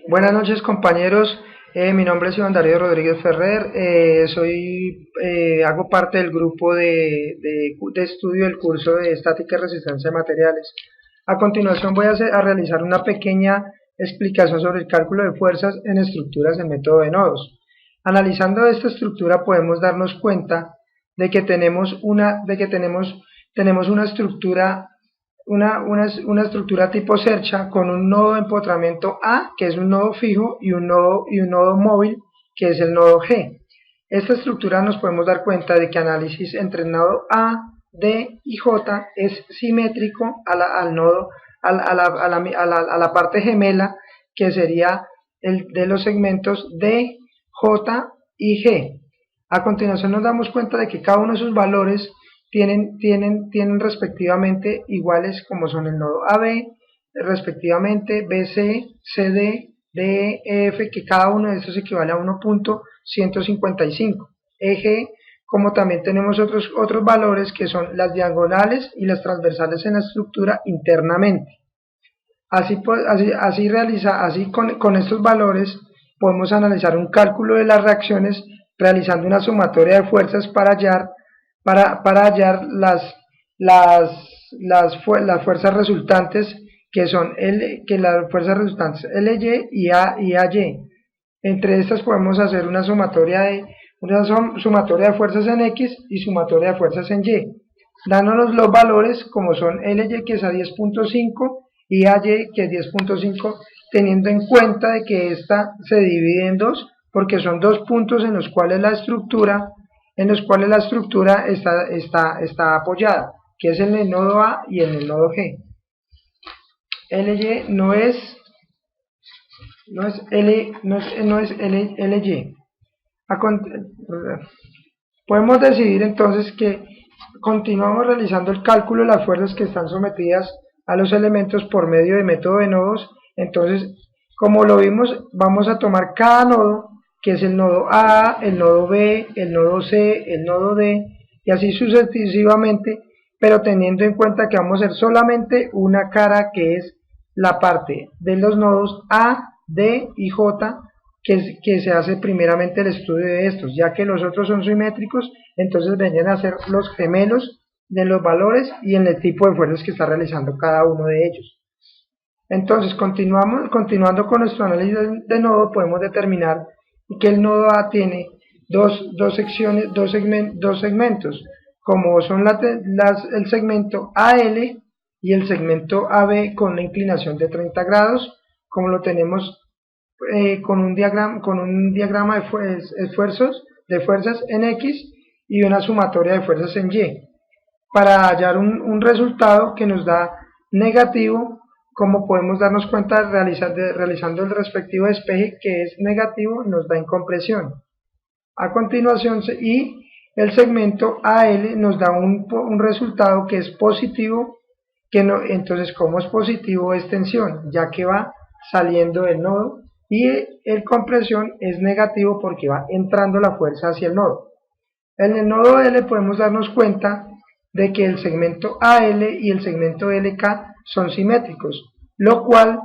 Buenas noches compañeros, mi nombre es Iván Darío Rodríguez Ferrer, hago parte del grupo de estudio del curso de Estática y Resistencia de Materiales. A continuación voy a realizar una pequeña explicación sobre el cálculo de fuerzas en estructuras en método de nodos. Analizando esta estructura podemos darnos cuenta de que tenemos una estructura una estructura tipo cercha con un nodo de empotramiento A, que es un nodo fijo, y un nodo móvil, que es el nodo G. Esta estructura nos podemos dar cuenta de que análisis entre el nodo A, D y J es simétrico al nodo, a la parte gemela, que sería el de los segmentos D, J y G. A continuación nos damos cuenta de que cada uno de sus valores tienen respectivamente iguales, como son el nodo AB, respectivamente BC, CD, DE, EF, que cada uno de estos equivale a 1.155. EG, como también tenemos otros valores que son las diagonales y las transversales en la estructura internamente. Con estos valores podemos analizar un cálculo de las reacciones realizando una sumatoria de fuerzas para hallar las fuerzas resultantes, que son las fuerzas resultantes LY y AY. Entre estas podemos hacer una sumatoria de fuerzas en X y sumatoria de fuerzas en Y, dándonos los valores como son LY, que es a 10.5, y AY, que es 10.5, teniendo en cuenta de que esta se divide en dos, porque son dos puntos en los cuales la estructura está apoyada, que es en el nodo A y en el nodo G. LY no es LY. Podemos decidir entonces que continuamos realizando el cálculo de las fuerzas que están sometidas a los elementos por medio de método de nodos. Entonces, como lo vimos, vamos a tomar cada nodo, que es el nodo A, el nodo B, el nodo C, el nodo D, y así sucesivamente, pero teniendo en cuenta que vamos a hacer solamente una cara, que es la parte de los nodos A, D y J, que se hace primeramente el estudio de estos, ya que los otros son simétricos, entonces vendrían a ser los gemelos de los valores y en el tipo de fuerzas que está realizando cada uno de ellos. Entonces, continuando con nuestro análisis de nodo, podemos determinar que el nodo A tiene dos segmentos, como son el segmento AL y el segmento AB, con una inclinación de 30 grados, como lo tenemos con un diagrama de fuerzas en X y una sumatoria de fuerzas en Y, para hallar un resultado que nos da negativo, como podemos darnos cuenta realizando el respectivo despeje, que es negativo, nos da incompresión. A continuación, y el segmento AL nos da un resultado que es positivo, entonces como es positivo es tensión, ya que va saliendo del nodo, y el compresión es negativo porque va entrando la fuerza hacia el nodo. En el nodo L podemos darnos cuenta de que el segmento AL y el segmento LK son simétricos, lo cual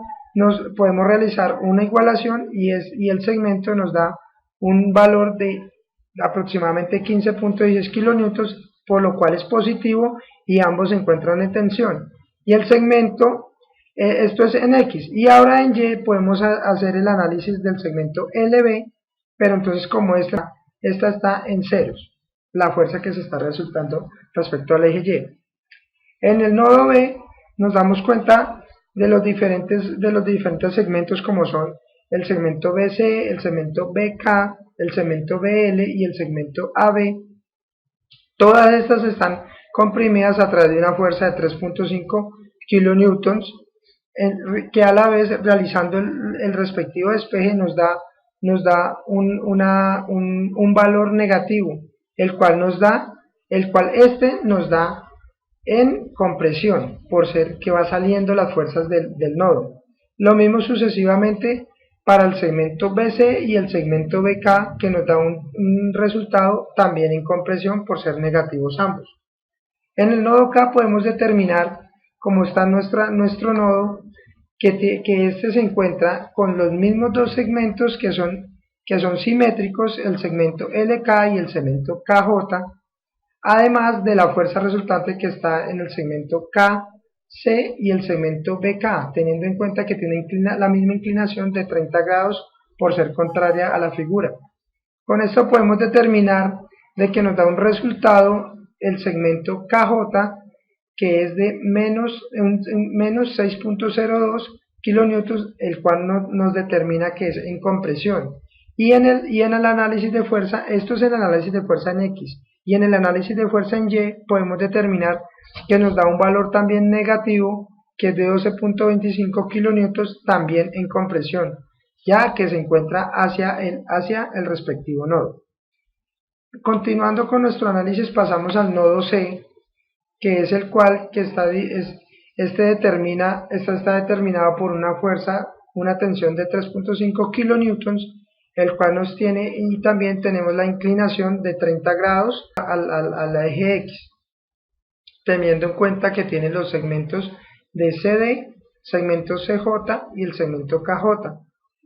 podemos realizar una igualación, y el segmento nos da un valor de aproximadamente 15.16 kN, por lo cual es positivo y ambos se encuentran en tensión. Y el segmento, esto es en X, y ahora en Y podemos hacer el análisis del segmento LB, pero entonces como esta está en ceros, la fuerza que se está resultando respecto al eje Y. En el nodo B nos damos cuenta de los diferentes segmentos, como son el segmento BC, el segmento BK, el segmento BL y el segmento AB. Todas estas están comprimidas a través de una fuerza de 3.5 kN, que a la vez, realizando el respectivo despeje, nos da un valor negativo, el cual nos da en compresión, por ser que va saliendo las fuerzas del nodo. Lo mismo sucesivamente para el segmento BC y el segmento BK, que nos da un resultado también en compresión, por ser negativos ambos. En el nodo K podemos determinar cómo está nuestro nodo, que este se encuentra con los mismos dos segmentos que son simétricos, el segmento LK y el segmento KJ, además de la fuerza resultante que está en el segmento KC y el segmento BK, teniendo en cuenta que tiene la misma inclinación de 30 grados por ser contraria a la figura. Con esto podemos determinar de que nos da un resultado el segmento KJ, que es de menos 6.02 kilonewtons, el cual nos determina que es en compresión. Y en el análisis de fuerza, esto es el análisis de fuerza en X, y en el análisis de fuerza en Y podemos determinar que nos da un valor también negativo, que es de 12.25 kilonewtons, también en compresión, ya que se encuentra hacia el respectivo nodo. Continuando con nuestro análisis, pasamos al nodo C, que es el cual está determinado por una fuerza, una tensión de 3.5 kilonewtons, el cual nos tiene, y también tenemos la inclinación de 30 grados al eje X, teniendo en cuenta que tiene los segmentos de CD, segmento CJ y el segmento KJ.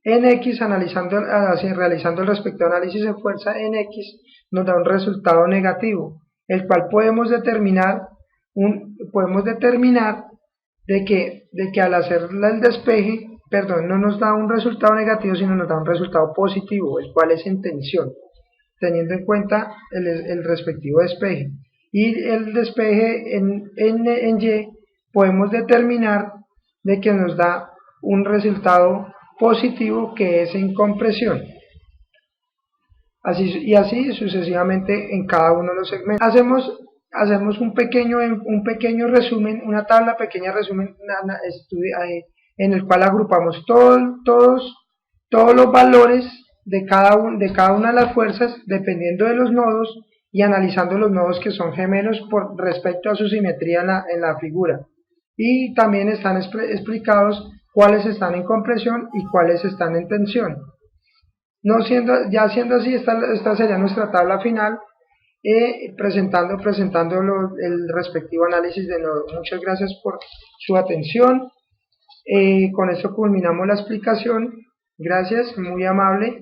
En X, realizando el respectivo análisis de fuerza en X, nos da un resultado negativo, el cual podemos determinar de que al hacer el despeje, no nos da un resultado negativo, sino nos da un resultado positivo, el cual es en tensión, teniendo en cuenta el respectivo despeje. Y el despeje en Y podemos determinar de que nos da un resultado positivo, que es en compresión. Así sucesivamente en cada uno de los segmentos. Hacemos un pequeño resumen, una tabla pequeña resumen en el cual agrupamos todos los valores de cada una de las fuerzas dependiendo de los nodos, y analizando los nodos que son gemelos por respecto a su simetría en la figura. Y también están explicados cuáles están en compresión y cuáles están en tensión. Siendo así, esta sería nuestra tabla final, presentando el respectivo análisis de nodo. Muchas gracias por su atención. Con esto culminamos la explicación. Gracias, muy amable.